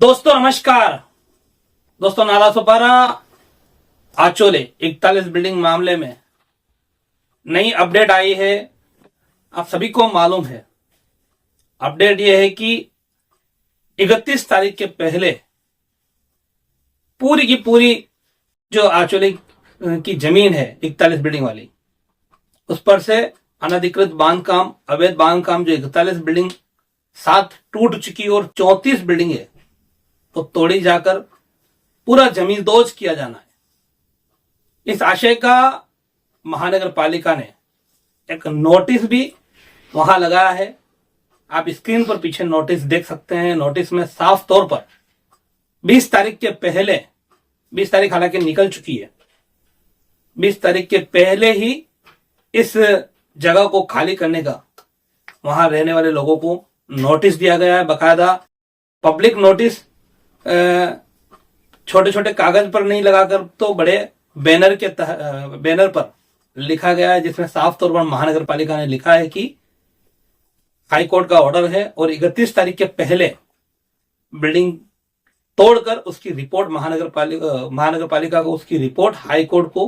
दोस्तों नमस्कार। दोस्तों नालासोपारा आचोले 41 बिल्डिंग मामले में नई अपडेट आई है। आप सभी को मालूम है, अपडेट यह है कि 31 तारीख के पहले पूरी की पूरी जो आचोले की जमीन है 41 बिल्डिंग वाली, उस पर से अनधिकृत बांधकाम, अवैध बांधकाम जो 41 बिल्डिंग 7 टूट चुकी और 34 बिल्डिंग है तो तोड़ी जाकर पूरा जमींदोज किया जाना है। इस आशय का महानगर पालिका ने एक नोटिस भी वहां लगाया है। आप स्क्रीन पर पीछे नोटिस देख सकते हैं। नोटिस में साफ तौर पर 20 तारीख के पहले, 20 तारीख हालांकि निकल चुकी है, 20 तारीख के पहले ही इस जगह को खाली करने का वहां रहने वाले लोगों को नोटिस दिया गया है। बकायदा पब्लिक नोटिस छोटे छोटे कागज पर नहीं लगाकर तो बड़े बैनर पर लिखा गया है, जिसमें साफ तौर पर महानगर पालिका ने लिखा है कि हाई कोर्ट का ऑर्डर है और 31 तारीख के पहले बिल्डिंग तोड़कर उसकी रिपोर्ट महानगर पालिका को उसकी रिपोर्ट हाई कोर्ट को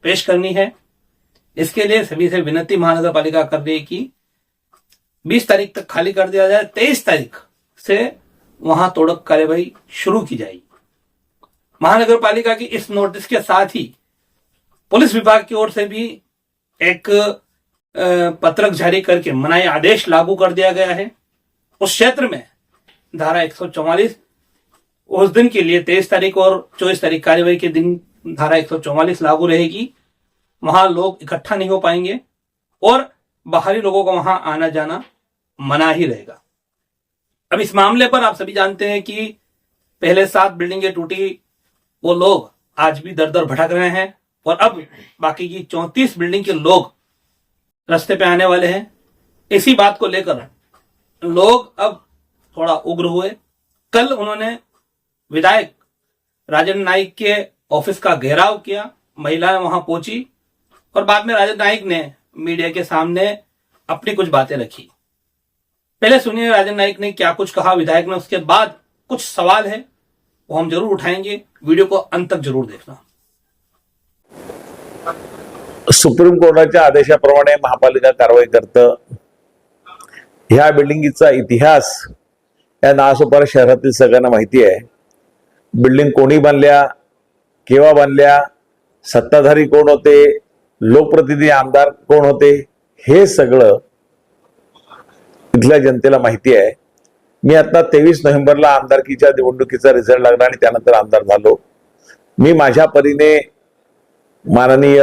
पेश करनी है। इसके लिए सभी से विनती महानगर पालिका कर रही है कि 20 तारीख तक खाली कर दिया जाए। 23 तारीख से वहां तोड़क कार्यवाही शुरू की जाएगी। महानगर पालिका की इस नोटिस के साथ ही पुलिस विभाग की ओर से भी एक पत्रक जारी करके मनाही आदेश लागू कर दिया गया है। उस क्षेत्र में धारा 144 उस दिन के लिए 23 तारीख और 24 तारीख कार्यवाही के दिन धारा 144 लागू रहेगी। वहां लोग इकट्ठा नहीं हो पाएंगे और बाहरी लोगों का वहां आना जाना मना ही रहेगा। अब इस मामले पर आप सभी जानते हैं कि पहले 7 बिल्डिंगें टूटी, वो लोग आज भी दर दर भटक रहे हैं और अब बाकी की 34 बिल्डिंग के लोग रास्ते पे आने वाले हैं। इसी बात को लेकर लोग अब थोड़ा उग्र हुए। कल उन्होंने विधायक राजेंद्र नाइक के ऑफिस का घेराव किया, महिलाएं वहां पहुंची और बाद में राजेंद्र नाइक ने मीडिया के सामने अपनी कुछ बातें रखी। पहले सुनिए राजेंद्र नाइक ने क्या कुछ कहा विधायक ने, उसके बाद कुछ सवाल है वो हम जरूर उठाएंगे। वीडियो को अंत तक जरूर देखना। सुप्रीम कोर्टाच्या आदेशाप्रमाणे महापालिका कारवाई करतं। ह्या बिल्डिंगचा इतिहास या नालासोपारा शहरातील सगळ्यांना माहिती आहे। बिल्डिंग कोणी बांधल्या, केव्हा बांधल्या, सत्ताधारी कोण होते, लोकप्रतिनिधी आमदार कोण होते, हे सगळं इथल्या जनतेला माहिती आहे। मी आता 23 नोव्हेंबरला आमदारकीच्या निवडणुकीचा रिझल्ट लागला आणि त्यानंतर आमदार झालो। मी माझ्या परीने माननीय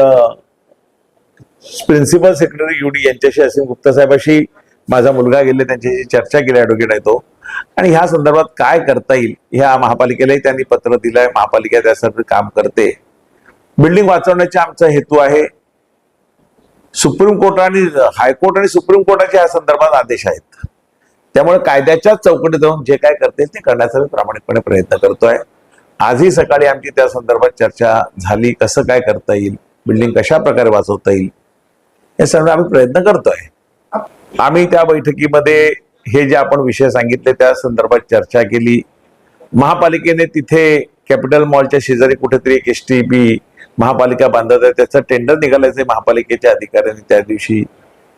प्रिन्सिपल सेक्रेटरी यूडी यांच्याशी, असीम गुप्ता साहेबांशी, माझा मुलगा गेले त्यांच्याशी चर्चा केली, ॲडव्होकेट आहे तो, आणि ह्या संदर्भात काय करता येईल ह्या महापालिकेलाही त्यांनी पत्र दिलंय। महापालिका त्यासाठी काम करते। बिल्डिंग वाचवण्याचा आमचा हेतू आहे। सुप्रीम कोर्ट आणि हायकोर्ट आणि सुप्रीम कोर्टाच्या या संदर्भात आदेश आहेत, त्यामुळे कायद्याच्या चौकटीत जाऊन जे काय करते ते करण्याचा मी प्रामाणिकपणे प्रयत्न करतोय। आजही सकाळी आमची त्या संदर्भात चर्चा झाली, कसं काय करता येईल, बिल्डिंग कशा प्रकारे वाचवता येईल, हे सगळं आम्ही प्रयत्न करतोय। आम्ही त्या बैठकीमध्ये हे जे आपण विषय सांगितले त्या संदर्भात चर्चा केली। महापालिकेने तिथे कॅपिटल मॉलच्या शेजारी कुठेतरी एक एसटीपी महापालिका बांधत आहे, त्याचं टेंडर निघाल्याचे महापालिकेच्या अधिकाऱ्यांनी त्या दिवशी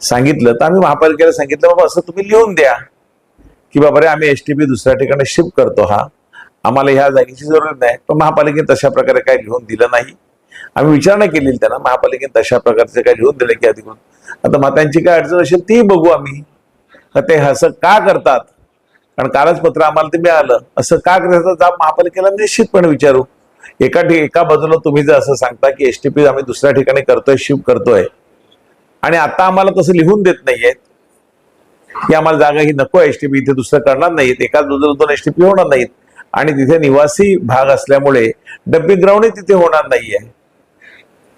सांगितलं। तर आम्ही महापालिकेला सांगितलं, बाबा असं तुम्ही लिहून द्या की बाबा रे आम्ही एसटीपी दुसऱ्या ठिकाणी शिफ्ट करतो, हा आम्हाला ह्या जागेची जरूरत नाही। पण महापालिकेने तशा प्रकारे काही लिहून दिलं नाही। आम्ही विचारणा केली त्यांना, महापालिकेने तशा प्रकारचे काही लिहून दिले की अधिकृत। आता मग त्यांची काय अडचण असेल ती बघू आम्ही, ते असं का करतात, कारण कागदपत्र आम्हाला ते मिळालं, असं का करतात जाब महापालिकेला निश्चितपणे विचारू। एका बाजूला तुम्ही जर असं सांगता की एसटीपी आम्ही दुसऱ्या ठिकाणी करतोय, शिफ्ट करतोय, आणि आता आम्हाला तसं लिहून देत नाहीयेत की आम्हाला जागा ही नको, एसटीपी इथे दुसरं करणार नाहीत, एकाच बाजूला 2 एसटीपी होणार नाहीत, आणि तिथे निवासी भाग असल्यामुळे डम्पिंग ग्राउंड तिथे होणार नाहीये।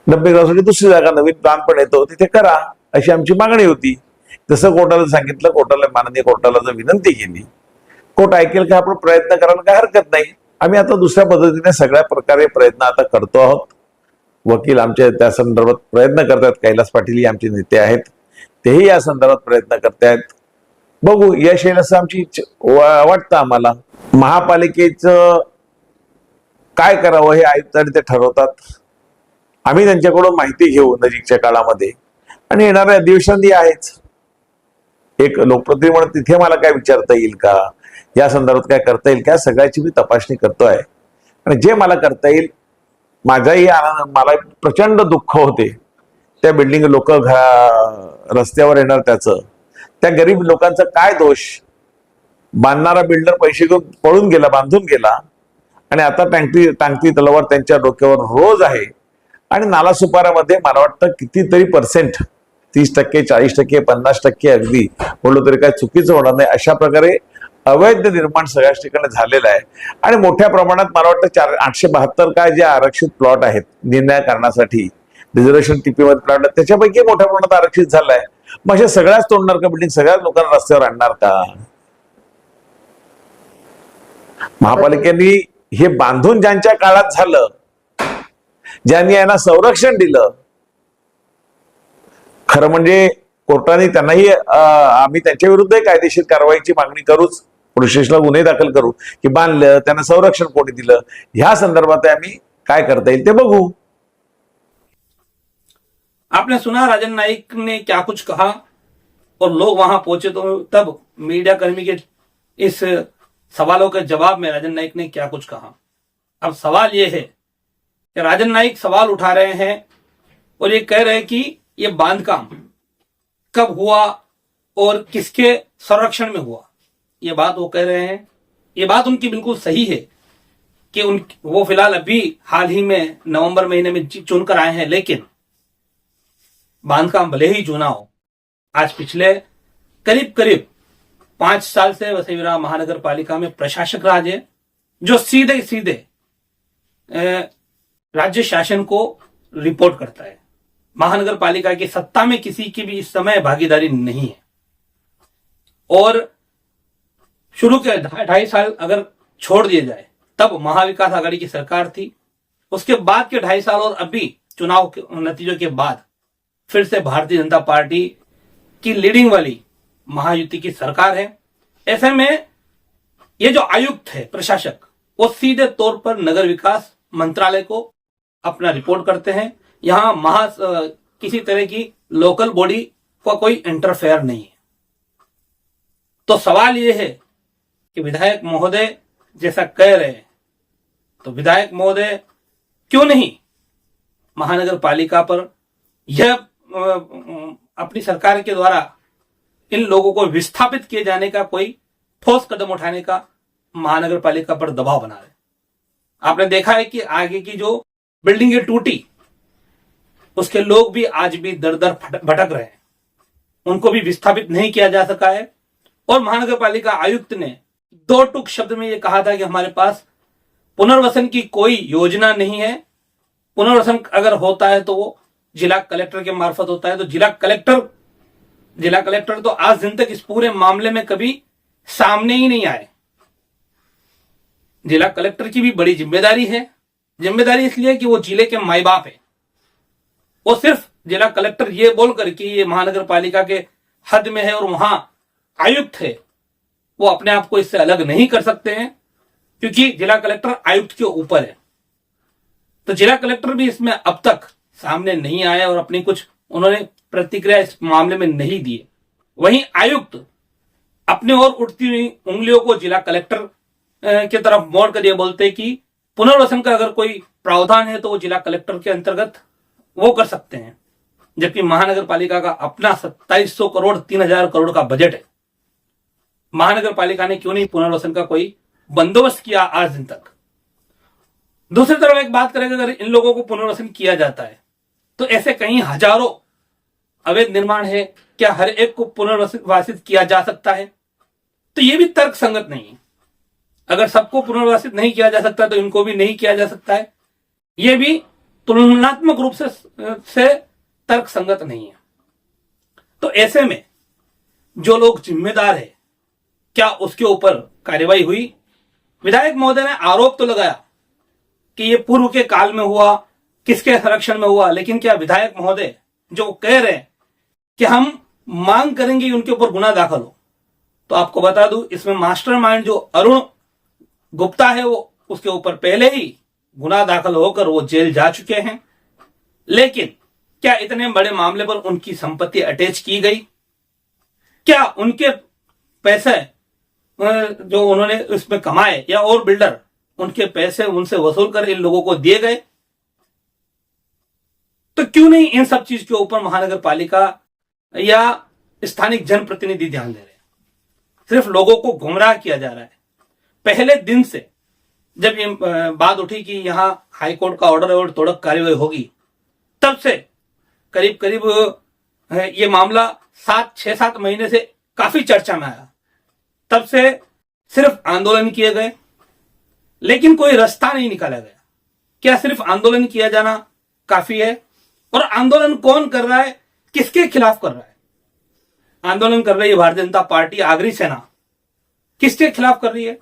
डम्पिंग ग्राउंडसाठी दुसरी जागा नवीन प्लॅन पण येतो, तिथे करा, अशी आमची मागणी होती। तसं कोर्टाला सांगितलं, कोर्टाला माननीय कोर्टाला जर विनंती केली, कोर्ट ऐकेल का आपण प्रयत्न करायला काय हरकत नाही। आम्ही आता दुसऱ्या पद्धतीने सगळ्या प्रकारे प्रयत्न आता करतो आहोत। वकील आमचे त्या संदर्भात प्रयत्न करतात, कैलास पाटील आमचे नेते आहेत, तेही या संदर्भात प्रयत्न करतायत। बघू यश येईल असं आमची वाटतं आम्हाला। महापालिकेचं काय करावं हे आयुक्तांनी ते ठरवतात. आम्ही त्यांच्याकडून माहिती घेऊ नजीकच्या काळामध्ये, आणि येणाऱ्या अधिवेशनात आहेच. एक लोकप्रतिनिधी म्हणून तिथे मला काय विचारता येईल का, या संदर्भात काय करता येईल का, सगळ्याची मी तपासणी करतोय. आणि जे मला करता येईल, माझाही आनंद, मला प्रचंड दुःख होते त्या बिल्डिंग लोक रस्त्यावर येणार त्याचं. त्या गरीब लोकांचा काय दोष? बांधणारा बिल्डर पैसे घेऊन पळून गेला, बांधून गेला, आणि आता टांगती तलवार त्यांच्या डोक्यावर रोज आहे. आणि नालासोपारामध्ये मला वाटतं कितीतरी पर्सेंट, 30%, 40%, 50% अगदी बोललो तरी काय चुकीचं होणार नाही, अशा प्रकारे अवैध निर्माण सगळ्याच ठिकाणी झालेलं आहे. आणि मोठ्या प्रमाणात मला वाटतं 872 काय जे आरक्षित प्लॉट आहेत निर्णय करण्यासाठी, रिझर्वेशन टीपी मध्ये प्लॉट, त्याच्यापैकी मोठ्या प्रमाणात आरक्षित झालाय. मग अशा सगळ्याच तोडणार का बिल्डिंग? सगळ्याच लोकांना रस्त्यावर आणणार का? महापालिकेने हे बांधून ज्यांच्या काळात झालं, ज्यांनी यांना संरक्षण दिलं, खरं म्हणजे कोर्टाने त्यांनाही, आम्ही त्यांच्या विरुद्ध कायदेशीर कारवाईची मागणी करूच, पोलीस स्टेशनला गुन्हे दाखल करू की बांधलं त्यांना संरक्षण कोणी दिलं. ह्या संदर्भात आम्ही काय करता येईल ते बघू. आपने सुना राजन नाइक ने क्या कुछ कहा, और लोग वहां पहुंचे तो तब मीडिया कर्मी के इस सवालों के जवाब में राजन नाइक ने क्या कुछ कहा. अब सवाल ये है कि राजन नाइक सवाल उठा रहे हैं और ये कह रहे हैं कि ये बांधकाम कब हुआ और किसके संरक्षण में हुआ. ये बात वो कह रहे हैं, ये बात उनकी बिल्कुल सही है कि वो फिलहाल अभी हाल ही में नवंबर महीने में चुनकर आए हैं, लेकिन बांधकाम भले ही चुना हो, आज पिछले करीब करीब 5 साल से वसई विरार महानगर पालिका में प्रशासक राज है, जो सीधे सीधे राज्य शासन को रिपोर्ट करता है. महानगर पालिका की सत्ता में किसी की भी इस समय भागीदारी नहीं है. और शुरू के 2.5 साल अगर छोड़ दिए जाए, तब महाविकास आघाड़ी की सरकार थी. उसके बाद के 2.5 साल और अभी चुनाव के नतीजों के बाद फिर से भारतीय जनता पार्टी की लीडिंग वाली महायुति की सरकार है. ऐसे में ये जो आयुक्त है, प्रशासक, वो सीधे तौर पर नगर विकास मंत्रालय को अपना रिपोर्ट करते हैं. यहां किसी तरह की लोकल बॉडी का कोई इंटरफेयर नहीं है. तो सवाल यह है कि विधायक महोदय जैसा कह रहे हैं, तो विधायक महोदय क्यों नहीं महानगर पालिका पर यह अपनी सरकार के द्वारा इन लोगों को विस्थापित किए जाने का कोई ठोस कदम उठाने का महानगर पालिका पर दबाव बना रहे. आपने देखा है कि आगे की जो बिल्डिंगें टूटी, उसके लोग भी आज भी दर दर भटक रहे हैं, उनको भी विस्थापित नहीं किया जा सका है. और महानगर पालिका आयुक्त ने 2 टूक शब्द में यह कहा था कि हमारे पास पुनर्वसन की कोई योजना नहीं है. पुनर्वसन अगर होता है तो वो जिला कलेक्टर के मार्फत होता है. तो जिला कलेक्टर तो आज दिन तक इस पूरे मामले में कभी सामने ही नहीं आए. जिला कलेक्टर की भी बड़ी जिम्मेदारी है. जिम्मेदारी इसलिए कि वो जिले के माई बाप है. वो सिर्फ जिला कलेक्टर ये बोलकर कि ये महानगर पालिका के हद में है और वहां आयुक्त है, वो अपने आप को इससे अलग नहीं कर सकते हैं, क्योंकि जिला कलेक्टर आयुक्त के ऊपर है. तो जिला कलेक्टर भी इसमें अब तक सामने नहीं आया और अपनी कुछ उन्होंने प्रतिक्रिया इस मामले में नहीं दी. वहीं आयुक्त अपने ओर उठती हुई उंगलियों को जिला कलेक्टर की तरफ मोड़ कर ये बोलते कि पुनर्वसन का अगर कोई प्रावधान है तो वो जिला कलेक्टर के अंतर्गत वो कर सकते हैं, जबकि महानगर पालिका का अपना 2700 करोड़ 3000 करोड़ का बजट है. महानगर पालिका ने क्यों नहीं पुनर्वसन का कोई बंदोबस्त किया आज दिन तक. दूसरी तरफ एक बात करें, अगर इन लोगों को पुनर्वसन किया जाता है तो ऐसे कहीं हजारों अवैध निर्माण है, क्या हर एक को पुनर्वासित किया जा सकता है? तो यह भी तर्क संगत नहीं है. अगर सबको पुनर्वासित नहीं किया जा सकता तो इनको भी नहीं किया जा सकता है. यह भी तुलनात्मक रूप से तर्क संगत नहीं है. तो ऐसे में जो लोग जिम्मेदार है, क्या उसके ऊपर कार्रवाई हुई? विधायक महोदय ने आरोप तो लगाया कि ये पूर्व के काल में हुआ, किसके संरक्षण में हुआ, लेकिन क्या विधायक महोदय जो कह रहे हैं कि हम मांग करेंगे उनके ऊपर गुना दाखिल हो, तो आपको बता दूं इसमें मास्टरमाइंड जो अरुण गुप्ता है वो उसके ऊपर पहले ही गुनाह दाखिल होकर वो जेल जा चुके हैं। लेकिन क्या इतने बड़े मामले पर उनकी संपत्ति अटैच की गई? क्या उनके पैसे जो उन्होंने उसमें कमाए या और बिल्डर उनके पैसे उनसे वसूल कर इन लोगों को दिए गए? तो क्यों नहीं इन सब चीज के ऊपर महानगर पालिका या स्थानिक जनप्रतिनिधि ध्यान दे रहे हैं? सिर्फ लोगों को गुमराह किया जा रहा है। पहले दिन से जब ये बात उठी कि यहां हाईकोर्ट का ऑर्डर है और त्वरित कार्रवाई होगी, तब से करीब करीब ये मामला 6-7 महीने से काफी चर्चा में आया। तब से सिर्फ आंदोलन किए गए, लेकिन कोई रास्ता नहीं निकाला गया। क्या सिर्फ आंदोलन किया जाना काफी है? और आंदोलन कौन कर रहा है, किसके खिलाफ कर रहा है? आंदोलन कर रही है भारतीय जनता पार्टी, आगरी सेना। किसके खिलाफ कर रही है?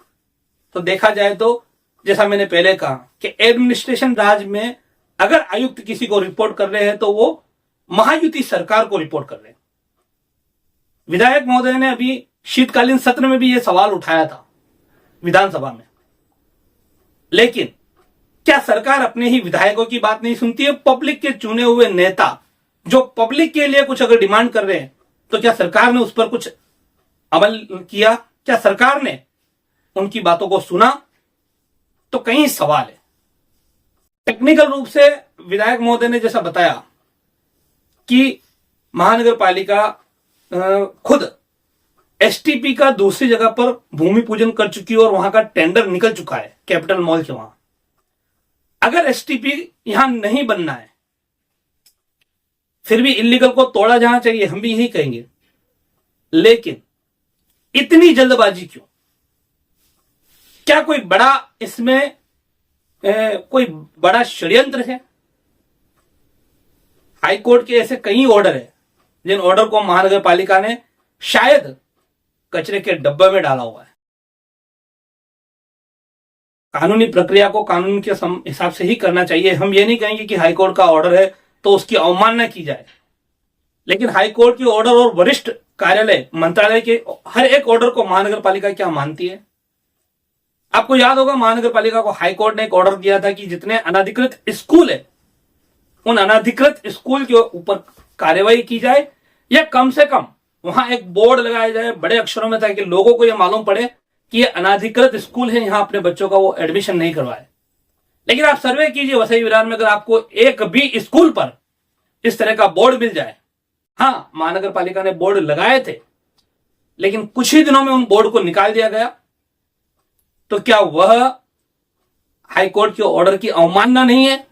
तो देखा जाए तो जैसा मैंने पहले कहा कि एडमिनिस्ट्रेशन राज में अगर आयुक्त किसी को रिपोर्ट कर रहे हैं तो वो महायुति सरकार को रिपोर्ट कर रहे हैं। विधायक महोदय ने अभी शीतकालीन सत्र में भी यह सवाल उठाया था विधानसभा में, लेकिन क्या सरकार अपने ही विधायकों की बात नहीं सुनती है? पब्लिक के चुने हुए नेता जो पब्लिक के लिए कुछ अगर डिमांड कर रहे हैं तो क्या सरकार ने उस पर कुछ अमल किया? क्या सरकार ने उनकी बातों को सुना? तो कई सवाल है। टेक्निकल रूप से विधायक महोदय ने जैसा बताया कि महानगर पालिका खुद एसटीपी का दूसरी जगह पर भूमि पूजन कर चुकी है और वहां का टेंडर निकल चुका है कैपिटल मॉल के वहां। अगर एसटीपी यहां नहीं बनना है, फिर भी इलीगल को तोड़ा जाना चाहिए, हम भी यही कहेंगे। लेकिन इतनी जल्दबाजी क्यों? क्या कोई बड़ा इसमें कोई बड़ा षड्यंत्र है? हाईकोर्ट के ऐसे कई ऑर्डर है जिन ऑर्डर को महानगर पालिका ने शायद कचरे के डब्बे में डाला हुआ है। कानूनी प्रक्रिया को कानून के हिसाब से ही करना चाहिए। हम ये नहीं कहेंगे कि हाईकोर्ट का ऑर्डर है तो उसकी अवमानना की जाए, लेकिन हाईकोर्ट के ऑर्डर और वरिष्ठ कार्यालय मंत्रालय के हर एक ऑर्डर को महानगर पालिका क्या मानती है? आपको याद होगा महानगर पालिका को हाईकोर्ट ने एक ऑर्डर दिया था कि जितने अनाधिकृत स्कूल है उन अनाधिकृत स्कूल के ऊपर कार्रवाई की जाए, या कम से कम वहां एक बोर्ड लगाया जाए बड़े अक्षरों में, ताकि लोगों को यह मालूम पड़े कि ये अनाधिकृत स्कूल है, यहां अपने बच्चों का वो एडमिशन नहीं करवाए। लेकिन आप सर्वे कीजिए वसई विरार में, अगर आपको एक भी स्कूल पर इस तरह का बोर्ड मिल जाए, हाँ महानगर पालिका ने बोर्ड लगाए थे लेकिन कुछ ही दिनों में उन बोर्ड को निकाल दिया गया, तो क्या वह हाईकोर्ट के ऑर्डर की अवमानना नहीं है?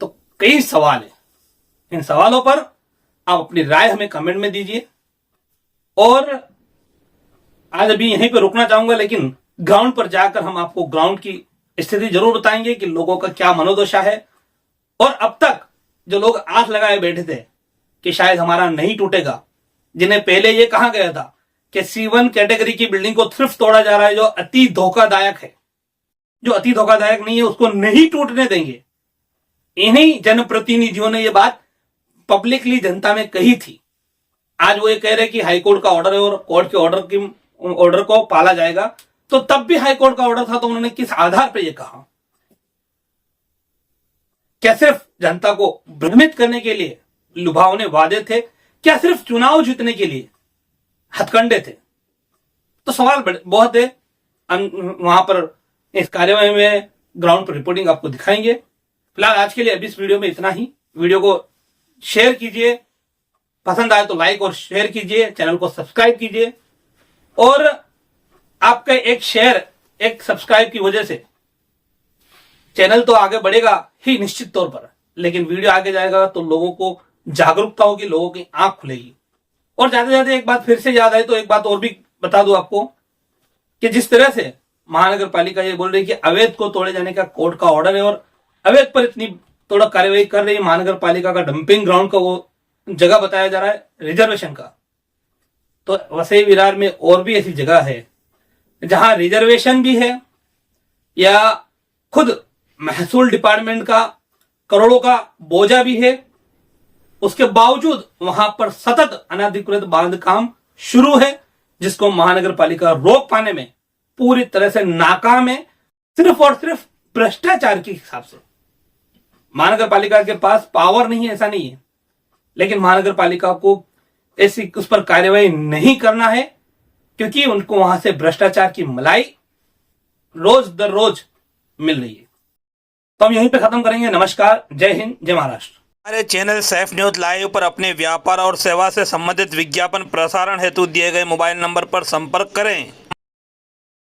तो कई सवाल है। इन सवालों पर आप अपनी राय हमें कमेंट में दीजिए। और आज अभी यहीं पर रुकना चाहूंगा, लेकिन ग्राउंड पर जाकर हम आपको ग्राउंड की स्थिति जरूर बताएंगे कि लोगों का क्या मनोदशा है। और अब तक जो लोग आस लगाए बैठे थे कि शायद हमारा नहीं टूटेगा, जिन्हें पहले यह कहा गया था कि C1 कैटेगरी की बिल्डिंग को सिर्फ तोड़ा जा रहा है जो अति धोखादायक है, जो अति धोखादायक नहीं है उसको नहीं टूटने देंगे, इन्हीं जनप्रतिनिधियों ने यह बात पब्लिकली जनता में कही थी। आज वो ये कह रहे कि हाईकोर्ट का ऑर्डर है और कोर्ट के ऑर्डर को पाला जाएगा, तो तब भी हाईकोर्ट का ऑर्डर था तो उन्होंने किस आधार पर यह कहा? क्या सिर्फ जनता को भ्रमित करने के लिए लुभावने वादे थे? क्या सिर्फ चुनाव जीतने के लिए हथकंडे थे? तो सवाल बहुत है। वहां पर इस कार्यवाही में ग्राउंड पर रिपोर्टिंग आपको दिखाएंगे। फिलहाल आज के लिए अभी इस वीडियो में इतना ही। वीडियो को शेयर कीजिए, पसंद आए तो लाइक और शेयर कीजिए, चैनल को सब्सक्राइब कीजिए। और आपका एक शेयर, एक सब्सक्राइब की वजह से चैनल तो आगे बढ़ेगा ही निश्चित तौर पर, लेकिन वीडियो आगे जाएगा तो लोगों को जागरूकता होगी, लोगों की आंख खुलेगी। और ज्यादा ज्यादा एक बात फिर से याद आए तो एक बात और भी बता दूं आपको कि जिस तरह से महानगर पालिका ये बोल रही है कि अवैध को तोड़े जाने का कोर्ट का ऑर्डर है और अवैध पर इतनी थोड़ा कार्रवाई कर रही है, महानगर पालिका का डंपिंग ग्राउंड का वो जगह बताया जा रहा है रिजर्वेशन का, तो वसई विरार में और भी ऐसी जगह है जहां रिजर्वेशन भी है या खुद महसूल डिपार्टमेंट का करोड़ों का बोझा भी है, उसके बावजूद वहां पर सतत अनाधिकृत बांध काम शुरू है। जिसको महानगर पालिका रोक पाने में पूरी तरह से नाकाम है, सिर्फ और सिर्फ भ्रष्टाचार के हिसाब से। महानगर पालिका के पास पावर नहीं है ऐसा नहीं है, लेकिन महानगर पालिका को ऐसी उस पर कार्यवाही नहीं करना है, क्योंकि उनको वहां से भ्रष्टाचार की मलाई रोज दर रोज मिल रही है। तो हम यहीं पे खत्म करेंगे। नमस्कार, जय हिंद, जय महाराष्ट्र। हमारे चैनल सैफ न्यूज लाइव पर अपने व्यापार और सेवा से संबंधित विज्ञापन प्रसारण हेतु दिए गए मोबाइल नंबर पर संपर्क करें।